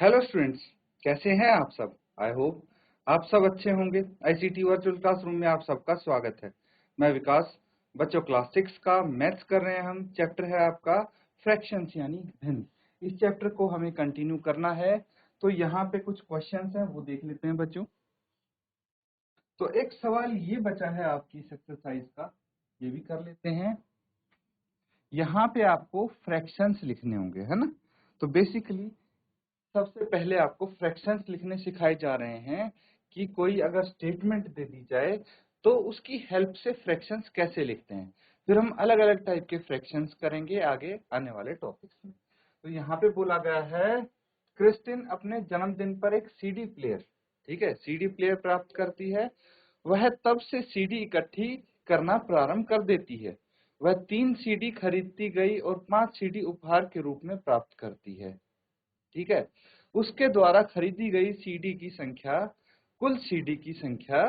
Hello students, कैसे हैं आप सब। आई होप आप सब अच्छे होंगे। आईसीटी वर्चुअल क्लासरूम में आप सबका स्वागत है। मैं विकास। बच्चों, क्लास 6 का मैथ्स कर रहे हैं हम। चैप्टर है आपका फ्रैक्शंस यानी भिन्न। इस चैप्टर को हमें कंटिन्यू करना है। तो यहाँ पे कुछ क्वेश्चंस हैं, वो देख लेते हैं बच्चों। तो एक सवाल ये बचा है आपकी इस एक्सरसाइज का, ये भी कर लेते हैं। यहाँ पे आपको फ्रैक्शंस लिखने होंगे, है ना। तो बेसिकली सबसे पहले आपको फ्रैक्शंस लिखने सिखाए जा रहे हैं कि कोई अगर स्टेटमेंट दे दी जाए तो उसकी हेल्प से फ्रैक्शंस कैसे लिखते हैं। फिर हम अलग अलग टाइप के फ्रैक्शंस करेंगे आगे आने वाले टॉपिक्स में। तो यहाँ पे बोला गया है, क्रिस्टिन अपने जन्मदिन पर एक सीडी प्लेयर, ठीक है, सीडी प्लेयर प्राप्त करती है। वह तब से सीडी इकट्ठी करना प्रारंभ कर देती है। वह 3 सीडी खरीदती गई और 5 सीडी उपहार के रूप में प्राप्त करती है, ठीक है। उसके द्वारा खरीदी गई सीडी की संख्या कुल सीडी की संख्या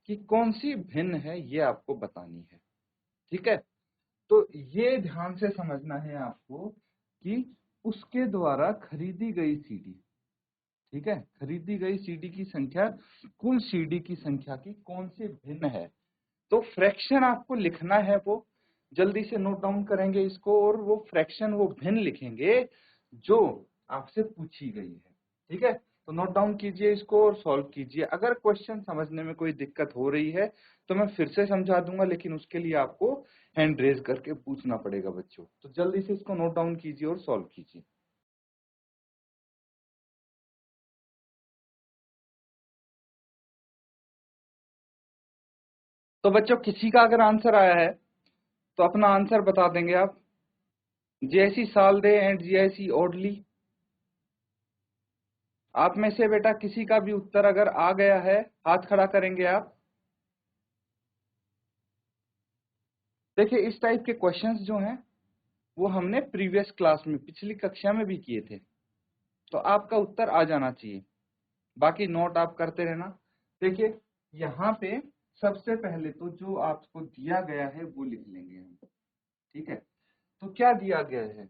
की कौन सी भिन्न है, ये आपको बतानी है, ठीक है। तो ये ध्यान से समझना है आपको कि उसके द्वारा खरीदी गई सीडी, ठीक है, खरीदी गई सीडी की संख्या कुल सीडी की संख्या की कौन सी भिन्न है। तो फ्रैक्शन आपको लिखना है, वो जल्दी से नोट डाउन करेंगे इसको, और वो फ्रैक्शन वो भिन्न लिखेंगे जो आपसे पूछी गई है, ठीक है। तो नोट डाउन कीजिए इसको और सॉल्व कीजिए। अगर क्वेश्चन समझने में कोई दिक्कत हो रही है तो मैं फिर से समझा दूंगा, लेकिन उसके लिए आपको हैंड रेज करके पूछना पड़ेगा बच्चों। तो जल्दी से इसको नोट डाउन कीजिए और सॉल्व कीजिए। तो बच्चों, किसी का अगर आंसर आया है तो अपना आंसर बता देंगे आप। जीआईसी साल दे एंड जीआईसी ओडली, आप में से बेटा किसी का भी उत्तर अगर आ गया है, हाथ खड़ा करेंगे आप। देखिए, इस टाइप के क्वेश्चंस जो हैं वो हमने प्रीवियस क्लास में, पिछली कक्षा में भी किए थे। तो आपका उत्तर आ जाना चाहिए, बाकी नोट आप करते रहना। देखिए, यहाँ पे सबसे पहले तो जो आपको दिया गया है वो लिख लेंगे हम, ठीक है। तो क्या दिया गया है,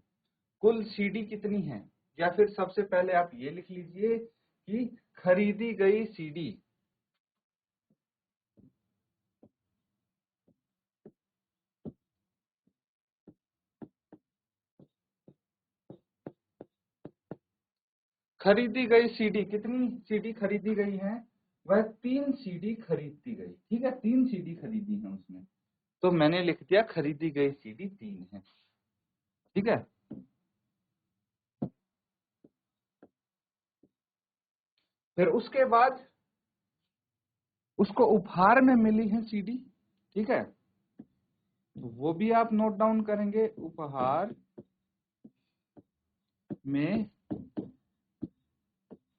कुल सीडी कितनी है, या फिर सबसे पहले आप ये लिख लीजिए कि खरीदी गई सीडी, खरीदी गई सीडी, कितनी सीडी खरीदी गई है, वह 3 सीडी खरीदती गई, ठीक है, 3 सीडी खरीदी है उसने। तो मैंने लिख दिया खरीदी गई सीडी 3 है, ठीक है। फिर उसके बाद उसको उपहार में मिली है सीडी, ठीक है, तो वो भी आप नोट डाउन करेंगे। उपहार में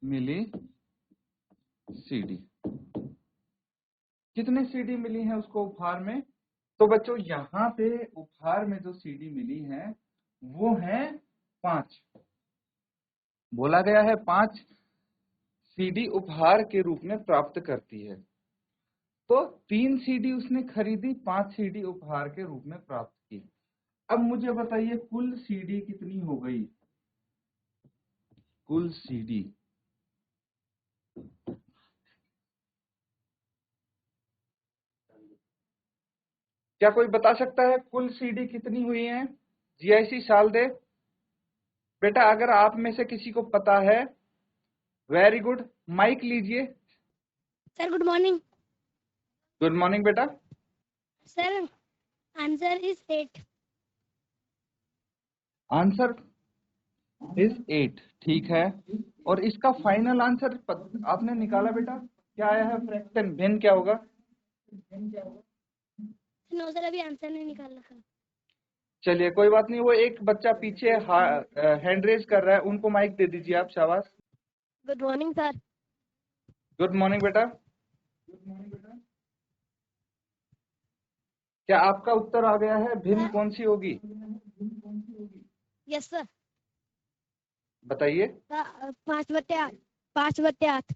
मिली सीडी, कितने सीडी मिली है उसको उपहार में। तो बच्चों, यहाँ पे उपहार में जो सीडी मिली है वो है 5, बोला गया है 5 सीडी उपहार के रूप में प्राप्त करती है। तो 3 सीडी उसने खरीदी, 5 सीडी उपहार के रूप में प्राप्त की। अब मुझे बताइए कुल सीडी कितनी हो गई, कुल सीडी, क्या कोई बता सकता है कुल सीडी कितनी हुई है। जीआईसी साल दे बेटा, अगर आप में से किसी को पता है, वेरी गुड, माइक लीजिए। Sir good morning. Good morning बेटा। Sir answer is 8। Answer is 8, ठीक है। और इसका फाइनल आंसर आपने निकाला बेटा, क्या आया है, फ्रैक्शन भिन्न क्या होगा। नो सर, अभी आंसर नहीं निकाला सर। चलिए कोई बात नहीं, वो एक बच्चा पीछे हैंड रेज कर रहा है, उनको माइक दे दीजिए आप, शाबाश। Good morning sir. Good morning बेटा। क्या आपका उत्तर आ गया है, भिन्न कौन सी होगी। Yes sir. बताइए। 5/8। 5/8।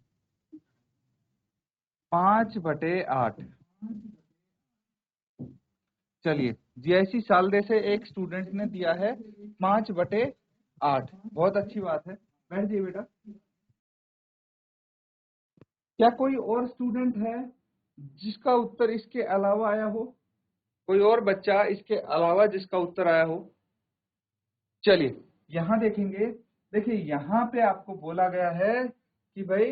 5/8। चलिए, जीआईसी सालदे से एक स्टूडेंट ने दिया है 5/8, बहुत अच्छी बात है। बैठ जाइए बेटा। क्या कोई और स्टूडेंट है जिसका उत्तर इसके अलावा आया हो? कोई और बच्चा इसके अलावा जिसका उत्तर आया हो? चलिए यहां देखेंगे। देखिए यहां पे आपको बोला गया है कि भाई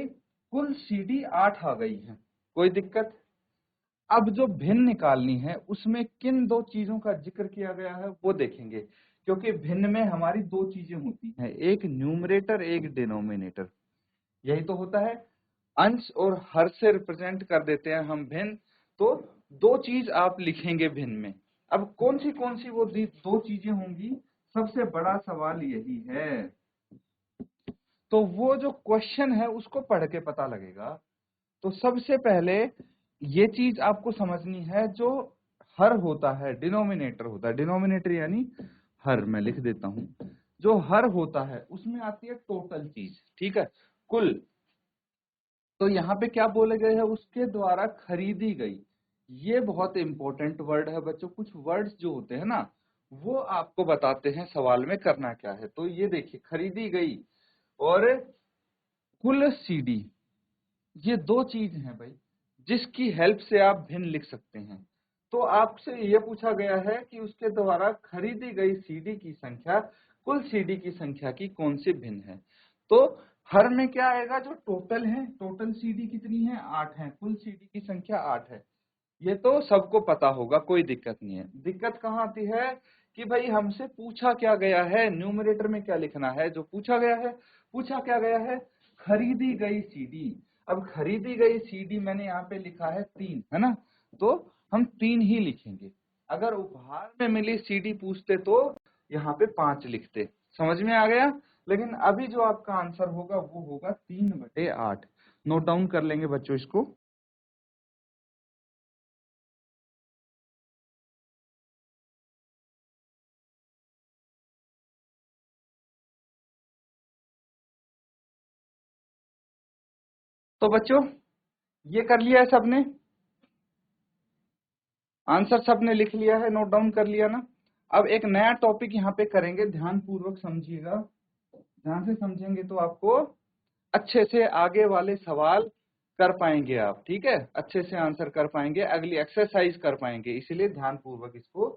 कुल सीडी 8 आ गई है, कोई दिक्कत? अब जो भिन्न निकालनी है उसमें किन दो चीजों का जिक्र किया गया है वो देखेंगे, क्योंकि भिन्न में हमारी दो चीजें होती हैं, एक न्यूमरेटर एक डिनोमिनेटर। यही तो होता है, अंश और हर से रिप्रेजेंट कर देते हैं हम भिन्न। तो दो चीज आप लिखेंगे भिन्न में। अब कौन सी वो दो चीजें होंगी, सबसे बड़ा सवाल यही है। तो वो जो क्वेश्चन है उसको पढ़ के पता लगेगा। तो सबसे पहले ये चीज आपको समझनी है, जो हर होता है डिनोमिनेटर होता है, डिनोमिनेटर यानी हर, मैं लिख देता हूं, जो हर होता है उसमें आती है टोटल चीज, ठीक है, कुल। तो यहाँ पे क्या बोले गए है, उसके द्वारा खरीदी गई। ये बहुत इंपॉर्टेंट वर्ड है बच्चों। कुछ वर्ड्स जो होते हैं ना वो आपको बताते हैं सवाल में करना क्या है। तो ये देखिए, खरीदी गई और कुल सीडी, ये दो चीज हैं भाई जिसकी हेल्प से आप भिन्न लिख सकते हैं। तो आपसे ये पूछा गया है कि उसके द्वारा खरीदी गई सीडी की संख्या कुल सीडी की संख्या की कौन सी भिन्न है। तो हर में क्या आएगा, जो टोटल है, टोटल सीडी कितनी है, 8 है, कुल सीडी की संख्या 8 है। ये तो सबको पता होगा, कोई दिक्कत नहीं है। दिक्कत कहाँ आती है कि भाई हमसे पूछा क्या गया है, न्यूमरेटर में क्या लिखना है। जो पूछा गया है, पूछा क्या गया है, खरीदी गई सीडी। अब खरीदी गई सीडी मैंने यहाँ पे लिखा है 3, है ना, तो हम 3 ही लिखेंगे। अगर उपहार में मिली सीडी पूछते तो यहाँ पे 5 लिखते। समझ में आ गया? लेकिन अभी जो आपका आंसर होगा वो होगा 3/8। नोट डाउन कर लेंगे बच्चों इसको। तो बच्चों ये कर लिया है सबने, आंसर सबने लिख लिया है, नोट डाउन कर लिया ना। अब एक नया टॉपिक यहाँ पे करेंगे, ध्यान पूर्वक समझिएगा। ध्यान से समझेंगे तो आपको अच्छे से आगे वाले सवाल कर पाएंगे आप, ठीक है, अच्छे से आंसर कर पाएंगे, अगली एक्सरसाइज कर पाएंगे। इसलिए ध्यान पूर्वक इसको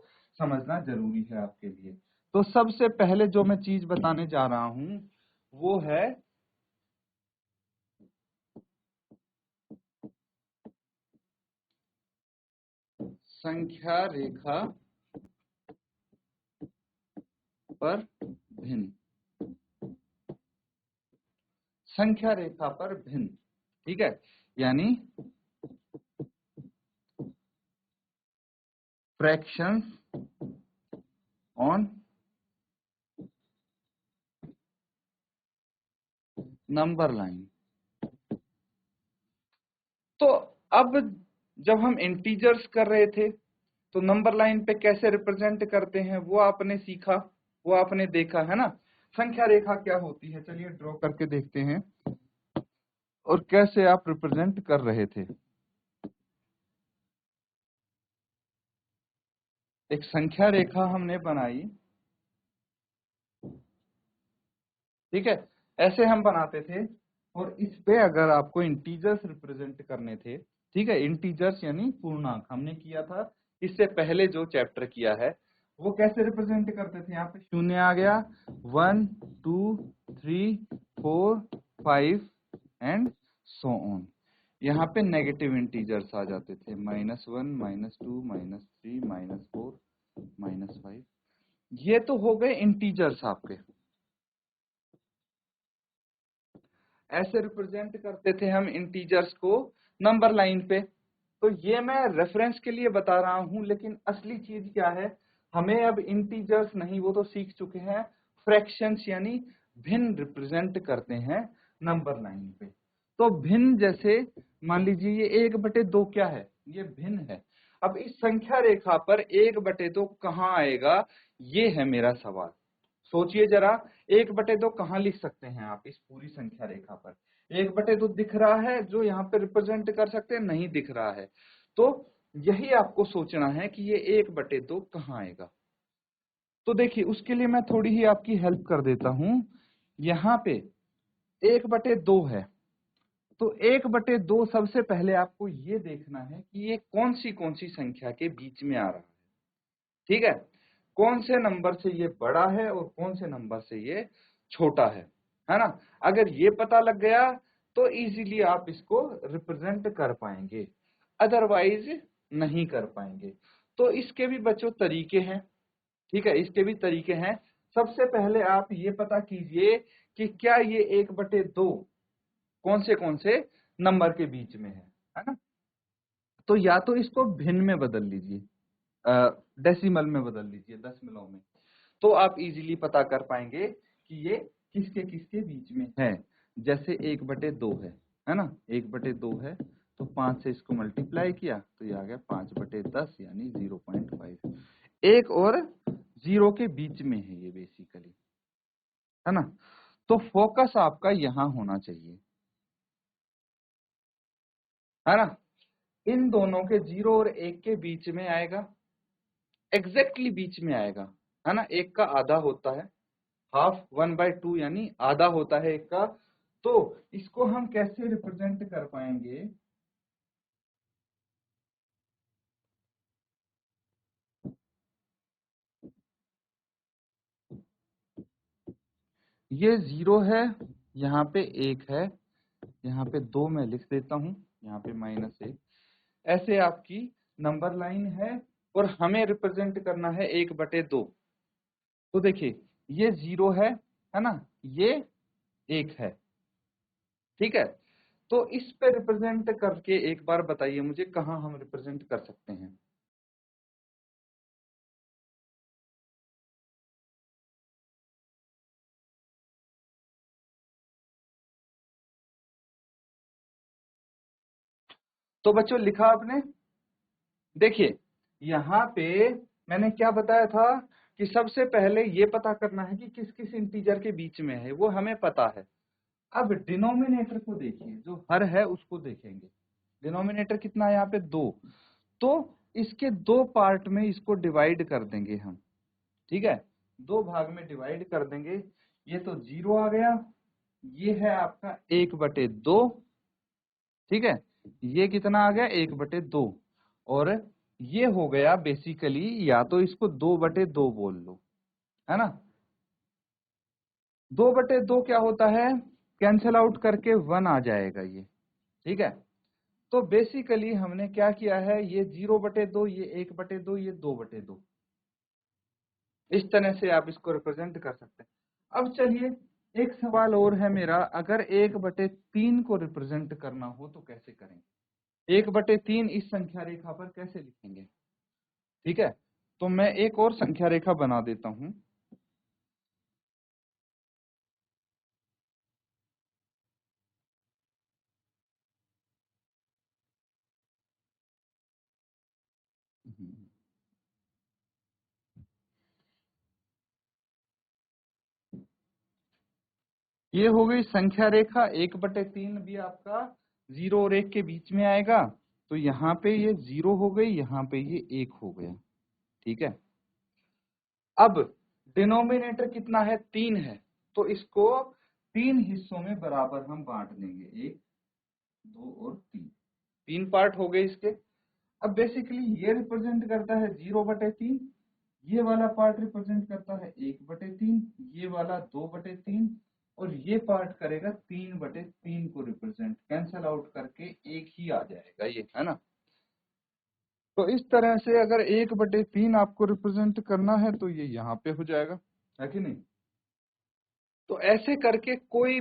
समझना जरूरी है आपके लिए। तो सबसे पहले जो मैं चीज बताने जा रहा हूं वो है संख्या रेखा पर भिन्न। संख्या रेखा पर भिन्न, ठीक है, यानी फ्रैक्शंस ऑन नंबर लाइन। तो अब जब हम इंटीजर्स कर रहे थे तो नंबर लाइन पे कैसे रिप्रेजेंट करते हैं वो आपने सीखा, वो आपने देखा, है ना। संख्या रेखा क्या होती है, चलिए ड्रॉ करके देखते हैं और कैसे आप रिप्रेजेंट कर रहे थे। एक संख्या रेखा हमने बनाई, ठीक है, ऐसे हम बनाते थे। और इस पे अगर आपको इंटीजर्स रिप्रेजेंट करने थे, ठीक है, इंटीजर्स यानी पूर्णांक, हमने किया था इससे पहले जो चैप्टर किया है, वो कैसे रिप्रेजेंट करते थे। यहाँ पे शून्य आ गया, 1 2 3 4 5 एंड सो ऑन। यहाँ पे नेगेटिव इंटीजर्स आ जाते थे, -1 -2 -3 -4 -5। ये तो हो गए इंटीजर्स आपके, ऐसे रिप्रेजेंट करते थे हम इंटीजर्स को नंबर लाइन पे। तो ये मैं रेफरेंस के लिए बता रहा हूं, लेकिन असली चीज क्या है, हमें अब इंटीजर्स नहीं, वो तो सीख चुके हैं, फ्रैक्शंस यानी भिन्न रिप्रेजेंट करते हैं नंबर लाइन पे। तो भिन्न जैसे मान लीजिए ये 1/2 क्या है, ये भिन्न है। अब इस संख्या रेखा पर 1/2 कहाँ आएगा, ये है मेरा सवाल। सोचिए जरा, 1/2 कहाँ लिख सकते हैं आप इस पूरी संख्या रेखा पर। 1/2 दिख रहा है जो यहाँ पे रिप्रेजेंट कर सकते हैं, नहीं दिख रहा है। तो यही आपको सोचना है कि ये 1/2 कहाँ आएगा। तो देखिए उसके लिए मैं थोड़ी ही आपकी हेल्प कर देता हूं। यहाँ पे 1/2 है, तो 1/2 सबसे पहले आपको ये देखना है कि ये कौन सी संख्या के बीच में आ रहा है। ठीक है, कौन से नंबर से ये बड़ा है और कौन से नंबर से ये छोटा है ना। अगर ये पता लग गया तो इजीली आप इसको रिप्रेजेंट कर पाएंगे, अदरवाइज नहीं कर पाएंगे। तो इसके भी बच्चों तरीके हैं, ठीक है, इसके भी तरीके हैं। सबसे पहले आप ये पता कीजिए कि क्या ये 1/2 कौन से नंबर के बीच में है ना। तो या तो इसको भिन्न में बदल लीजिए, डेसिमल में बदल लीजिए, दशमलव में, तो आप इजीली पता कर पाएंगे कि ये किसके किसके बीच में है। जैसे 1/2 है ना, 1/2 है, तो 5 से इसको मल्टीप्लाई किया तो ये आ गया 5/10 यानी 0.5। 1 और 0 के बीच में है ये बेसिकली, है ना। तो फोकस आपका यहां होना चाहिए, है ना। इन दोनों के 0 और 1 के बीच में आएगा, एग्जैक्टली बीच में आएगा, है ना। एक का आधा होता है, हाफ, 1/2 यानी आधा होता है एक का। तो इसको हम कैसे रिप्रेजेंट कर पाएंगे, ये 0 है, यहाँ पे 1 है, यहाँ पे 2 मैं लिख देता हूं, यहाँ पे -1, ऐसे आपकी नंबर लाइन है और हमें रिप्रेजेंट करना है 1/2। तो देखिए ये 0 है ना, ये 1 है, ठीक है। तो इस पे रिप्रेजेंट करके एक बार बताइए मुझे कहाँ हम रिप्रेजेंट कर सकते हैं। तो बच्चों लिखा आपने, देखिए यहाँ पे मैंने क्या बताया था कि सबसे पहले ये पता करना है कि किस किस इंटीजर के बीच में है, वो हमें पता है। अब डिनोमिनेटर को देखिए, जो हर है उसको देखेंगे। डिनोमिनेटर कितना है यहाँ पे 2, तो इसके 2 पार्ट में इसको डिवाइड कर देंगे हम, ठीक है, 2 भाग में डिवाइड कर देंगे। ये तो 0 आ गया, ये है आपका 1/2, ठीक है, ये कितना आ गया 1/2, और ये हो गया बेसिकली, या तो इसको 2/2 बोल लो, है ना। 2/2 क्या होता है, कैंसिल आउट करके 1 आ जाएगा ये, ठीक है। तो बेसिकली हमने क्या किया है, ये 0/2, ये 1/2, ये 2/2, इस तरह से आप इसको रिप्रेजेंट कर सकते हैं। अब चलिए एक सवाल और है मेरा, अगर 1/3 को रिप्रेजेंट करना हो तो कैसे करेंगे। 1/3 इस संख्या रेखा पर कैसे लिखेंगे, ठीक है। तो मैं एक और संख्या रेखा बना देता हूं। ये हो गई संख्या रेखा, 1/3 भी आपका 0 और 1 के बीच में आएगा, तो यहाँ पे ये 0 हो गई, यहाँ पे ये 1 हो गया, ठीक है। अब डिनोमिनेटर कितना है, 3 है, तो इसको 3 हिस्सों में बराबर हम बांट देंगे, 1, 2 और 3 पार्ट हो गए इसके। अब बेसिकली ये रिप्रेजेंट करता है 0/3, ये वाला पार्ट रिप्रेजेंट करता है 1/3, ये वाला 2/3, और ये पार्ट करेगा 3/3 को रिप्रेजेंट, कैंसल आउट करके 1 ही आ जाएगा ये, है ना। तो इस तरह से अगर 1/3 आपको रिप्रेजेंट करना है तो ये यहाँ पे हो जाएगा, है कि नहीं। तो ऐसे करके कोई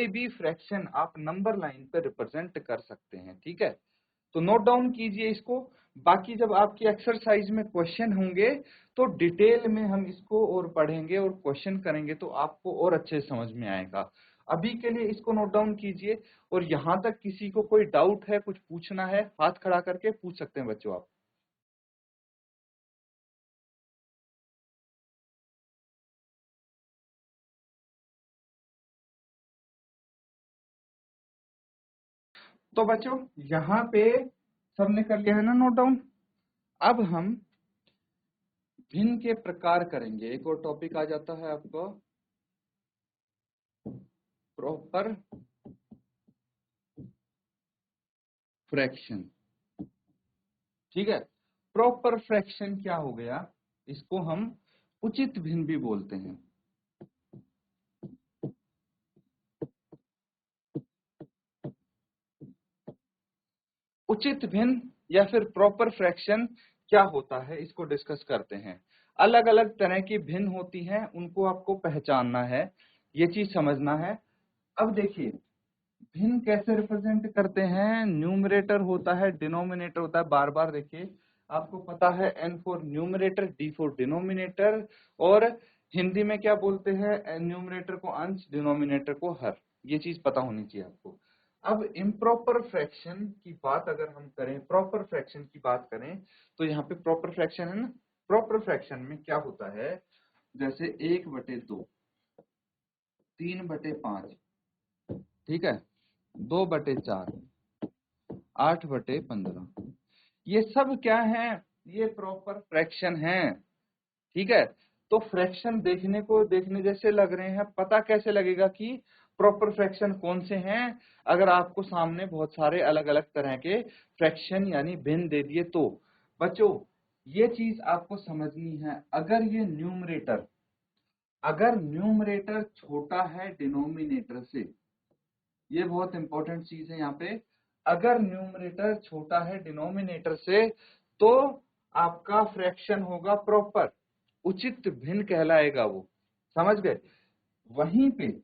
भी फ्रैक्शन आप नंबर लाइन पे रिप्रेजेंट कर सकते हैं, ठीक है। तो नोट डाउन कीजिए इसको, बाकी जब आपकी एक्सरसाइज में क्वेश्चन होंगे तो डिटेल में हम इसको और पढ़ेंगे और क्वेश्चन करेंगे तो आपको और अच्छे समझ में आएगा। अभी के लिए इसको नोट डाउन कीजिए, और यहाँ तक किसी को कोई डाउट है, कुछ पूछना है, हाथ खड़ा करके पूछ सकते हैं बच्चों आप। तो बच्चों यहाँ पे सबने कर लिया है ना नोट डाउन। अब हम भिन्न के प्रकार करेंगे, एक और टॉपिक आ जाता है आपका प्रॉपर फ्रैक्शन। ठीक है, प्रॉपर फ्रैक्शन क्या हो गया, इसको हम उचित भिन्न भी बोलते हैं। उचित भिन्न या फिर प्रॉपर फ्रैक्शन क्या होता है, इसको डिस्कस करते हैं। अलग अलग तरह की भिन्न होती हैं, उनको आपको पहचानना है, ये चीज समझना है। अब देखिए भिन्न कैसे रिप्रेजेंट करते हैं, न्यूमरेटर होता है, डिनोमिनेटर होता है। बार बार देखिए, आपको पता है n for numerator, d for denominator, और हिंदी में क्या बोलते हैं, न्यूमरेटर को अंश, डिनोमिनेटर को हर, ये चीज पता होनी चाहिए आपको। अब इम्प्रॉपर फ्रैक्शन की बात अगर हम करें, प्रॉपर फ्रैक्शन की बात करें, तो यहाँ पे प्रॉपर फ्रैक्शन है ना, प्रॉपर फ्रैक्शन में क्या होता है, जैसे 1/2, 3/5, ठीक है, 2/4, 8/15, ये सब क्या है, ये प्रॉपर फ्रैक्शन है। ठीक है, तो फ्रैक्शन देखने जैसे लग रहे हैं, पता कैसे लगेगा कि प्रॉपर फ्रैक्शन कौन से हैं, अगर आपको सामने बहुत सारे अलग अलग तरह के फ्रैक्शन यानी भिन्न दे दिए तो। बच्चों ये चीज आपको समझनी है, अगर न्यूमरेटर छोटा है डिनोमिनेटर से, ये बहुत इंपॉर्टेंट चीज है यहाँ पे, अगर न्यूमरेटर छोटा है डिनोमिनेटर से तो आपका फ्रैक्शन होगा प्रॉपर, उचित भिन्न कहलाएगा वो, समझ गए। वहीं पे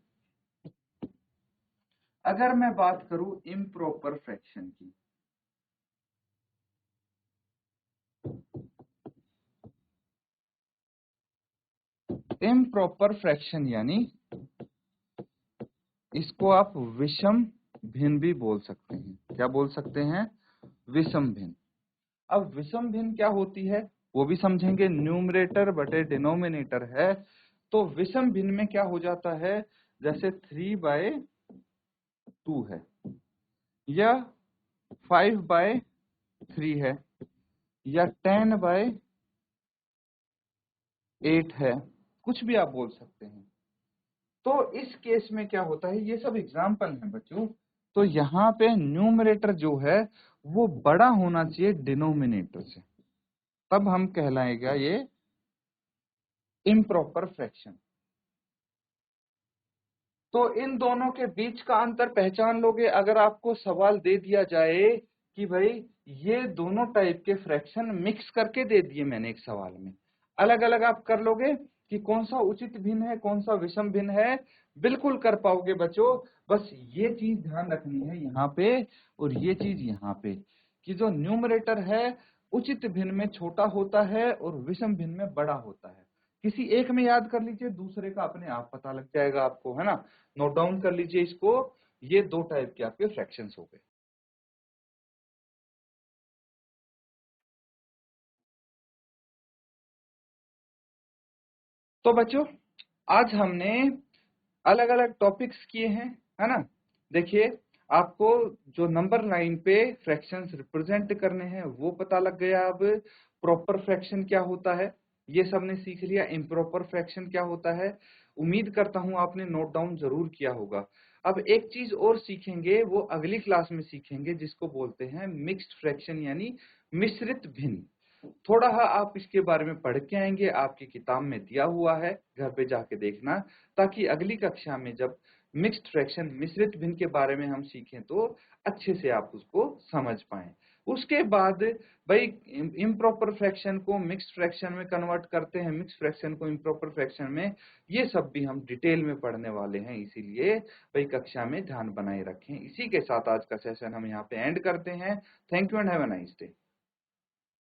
अगर मैं बात करूं इम्प्रॉपर फ्रैक्शन की, इम्प्रॉपर फ्रैक्शन यानी इसको आप विषम भिन्न भी बोल सकते हैं। क्या बोल सकते हैं, विषम भिन्न। अब विषम भिन्न क्या होती है वो भी समझेंगे, न्यूमरेटर बटे डिनोमिनेटर है, तो विषम भिन्न में क्या हो जाता है, जैसे 3/2 है या 5/3 है या 10/8 है, कुछ भी आप बोल सकते हैं। तो इस केस में क्या होता है, ये सब एग्जाम्पल हैं बच्चों, तो यहाँ पे न्यूमरेटर जो है वो बड़ा होना चाहिए डिनोमिनेटर से, तब हम कहलाएगा ये इम्प्रॉपर फ्रैक्शन। तो इन दोनों के बीच का अंतर पहचान लोगे, अगर आपको सवाल दे दिया जाए कि भाई ये दोनों टाइप के फ्रैक्शन मिक्स करके दे दिए मैंने एक सवाल में, अलग अलग आप कर लोगे कि कौन सा उचित भिन्न है कौन सा विषम भिन्न है, बिल्कुल कर पाओगे बच्चों। बस ये चीज ध्यान रखनी है यहाँ पे और ये चीज यहाँ पे, कि जो न्यूमरेटर है उचित भिन्न में छोटा होता है और विषम भिन्न में बड़ा होता है। किसी एक में याद कर लीजिए, दूसरे का अपने आप पता लग जाएगा आपको, है ना। नोट डाउन कर लीजिए इसको, ये दो टाइप के आपके फ्रैक्शंस हो गए। तो बच्चों आज हमने अलग अलग टॉपिक्स किए हैं, है ना। देखिए आपको जो नंबर लाइन पे फ्रैक्शंस रिप्रेजेंट करने हैं वो पता लग गया। अब प्रॉपर फ्रैक्शन क्या होता है ये सबने सीख लिया, इम्प्रॉपर फ्रैक्शन क्या होता है उम्मीद करता हूं आपने नोट डाउन जरूर किया होगा। अब एक चीज और सीखेंगे, वो अगली क्लास में सीखेंगे, जिसको बोलते हैं मिक्स्ड फ्रैक्शन यानी मिश्रित भिन्न। थोड़ा आप इसके बारे में पढ़ के आएंगे, आपकी किताब में दिया हुआ है, घर पे जाके देखना, ताकि अगली कक्षा में जब मिक्स्ड फ्रैक्शन मिश्रित भिन्न के बारे में हम सीखें तो अच्छे से आप उसको समझ पाएं। उसके बाद भाई इम्प्रॉपर फ्रैक्शन को मिक्स्ड फ्रैक्शन में कन्वर्ट करते हैं, मिक्स्ड फ्रैक्शन को इम्प्रॉपर फ्रैक्शन में, ये सब भी हम डिटेल में पढ़ने वाले हैं, इसीलिए भाई कक्षा में ध्यान बनाए रखें। इसी के साथ आज का सेशन हम यहाँ पे एंड करते हैं। Thank you and have a nice day.